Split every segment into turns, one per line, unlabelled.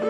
Hi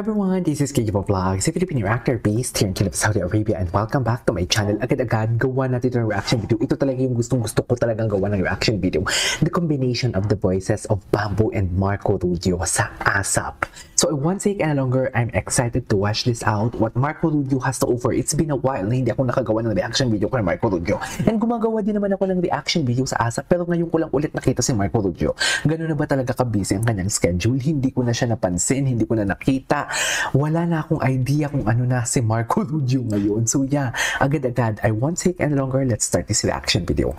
everyone, this is KJ Vlogs, a Filipino actor based here in Kingdom of Saudi Arabia, and welcome back to my channel. Agad-agad, gawa natin ng reaction video. Ito talaga yung gustong-gusto ko talagang gawa ng reaction video. The combination of the voices of Bamboo and Marco Rubio sa ASAP. So I won't take any longer, I'm excited to watch this out, what Marco Rubio has to offer. It's been a while na hindi ako nakagawa ng reaction video kay Marco Rubio. And gumagawa din naman ako ng reaction video sa ASAP, pero ngayon ko lang ulit nakita si Marco Rubio. Ganun na ba talaga ka-busy ang kanyang schedule? Hindi ko na siya napansin, hindi ko na nakita. Wala na akong idea kung ano na si Marco Rubio ngayon. So yeah, agad-agad, I won't take any longer. Let's start this reaction video.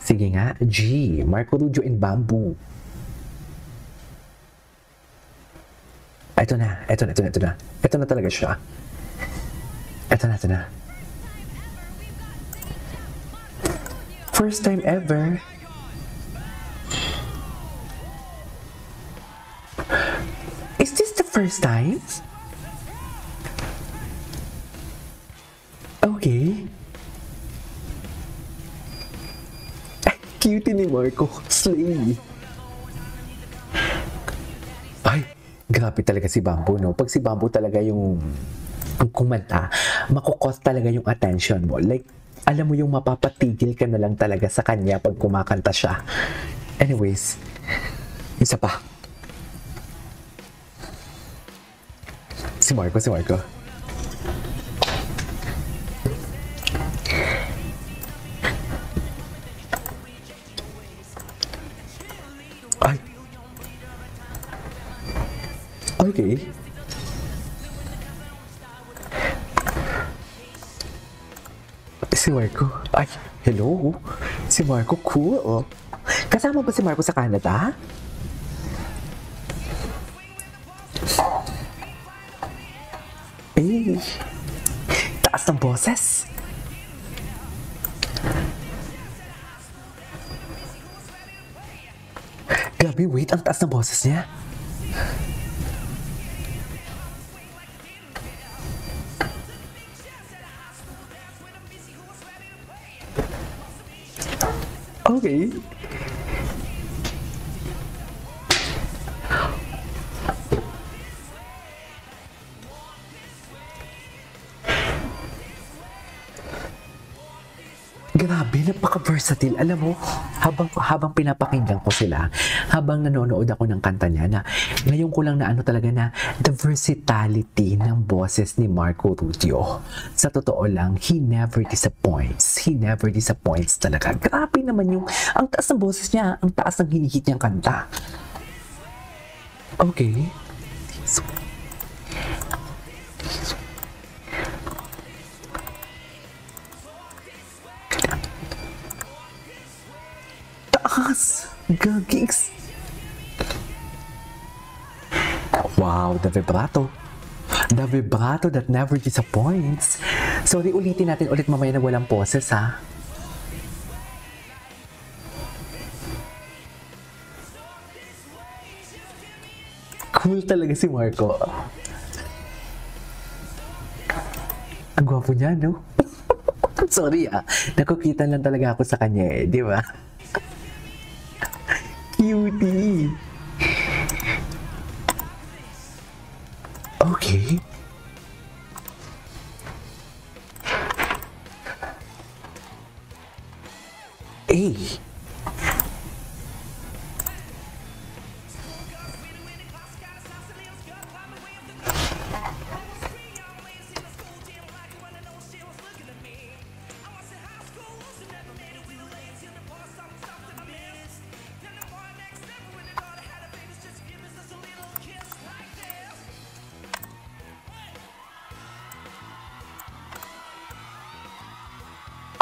Sige nga, G, Marco Rubio and Bamboo. Ito na. Ito na talaga siya. Ito na. First time ever. Is this the first time? Okay. Ay, cute ni Marco. Slay. Ay, grabe talaga si Bamboo, no? Pag si Bamboo talaga yung kumanta, makukos talaga yung attention mo. Like, alam mo yung mapapatigil ka na lang talaga sa kanya pag kumakanta siya. Anyways, isa pa. Si Marco. Ay. Okay. Si Marco. Ay, hello. Si Marco, cool. Kasama ba si Marco sa Canada? Eh, taas ng boses. Grabe, wait, ang taas ng boses niya. Okay. Grabe, napaka-versatile. Alam mo, habang pinapakinggan ko sila, habang nanonood ako ng kanta niya, na ngayon ko lang na ano talaga na the versatility ng boses ni Marco Rubio. Sa totoo lang, he never disappoints. He never disappoints talaga. Grabe naman yung, ang taas ng boses niya, ang taas ng hinihit niyang kanta. Okay. Gagigs. Wow, the vibrato. The vibrato that never disappoints. Sorry, ulitin natin ulit mamaya na walang poses, ha? Cool talaga si Marco. Ang gwapo niya, no? Sorry, nakukita lang talaga ako sa kanya, eh, di ba? Cutie. Okay. Hey.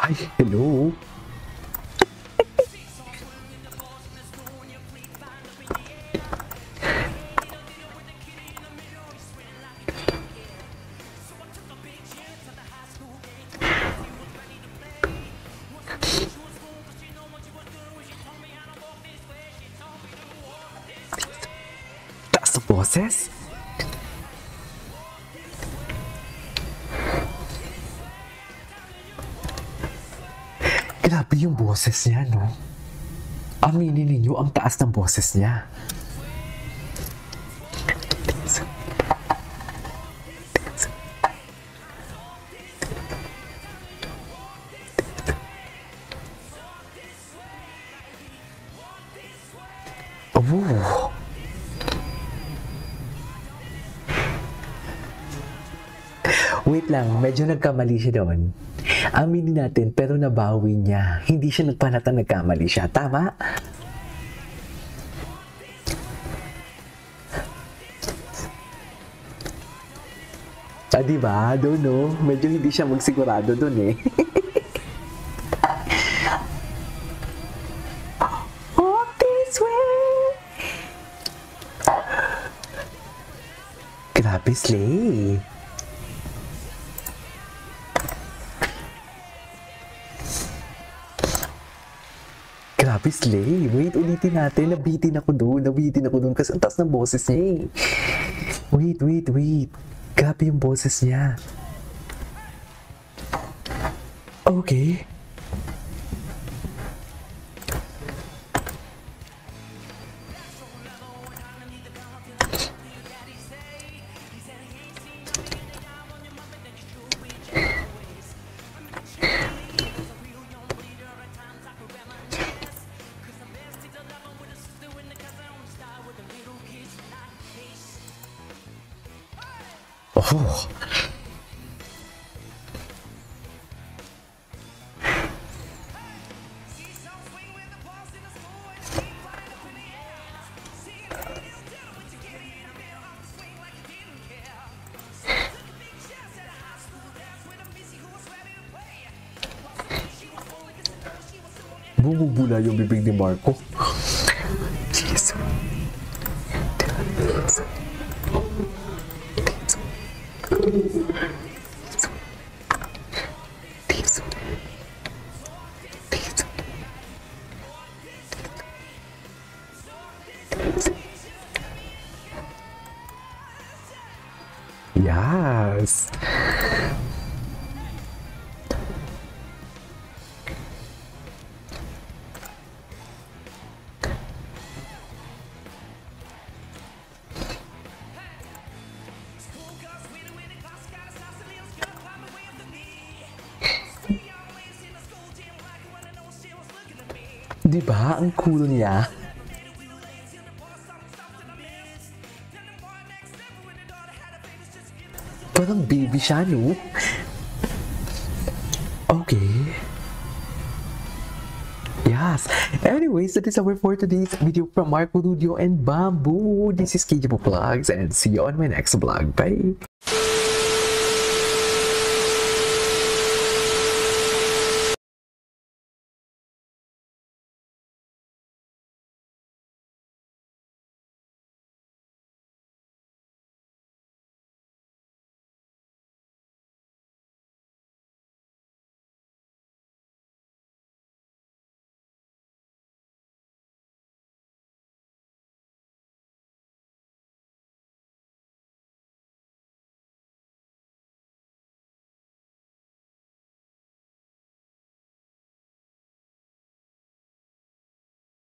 Ay, hello. Taas ng boses? Grabe yung boses niya, no? Aminin ninyo ang taas ng boses niya. Oh. Wait lang, medyo nagkamali siya doon. Aminin natin, pero nabawi niya. Hindi siya nagpanata nagkamali siya. Tama? Diba? Doon, no? Medyo hindi siya magsigurado doon eh. Walk this way! Grabe, Slay! Grabe, Slay. Wait, ulitin natin. Nabitin ako doon kasi ang taas ng boses niya eh. Wait. Grabe yung boses niya. Okay. Oh. Bumubula yung bibig ni Marco. Jeez. Yes. Diba? Ang cool niya. Parang baby siya, no? Okay. Yes. Anyways, that is our for today's video from Marco Ludio and Bamboo. This is KJ Vlogs and see you on my next vlog. Bye!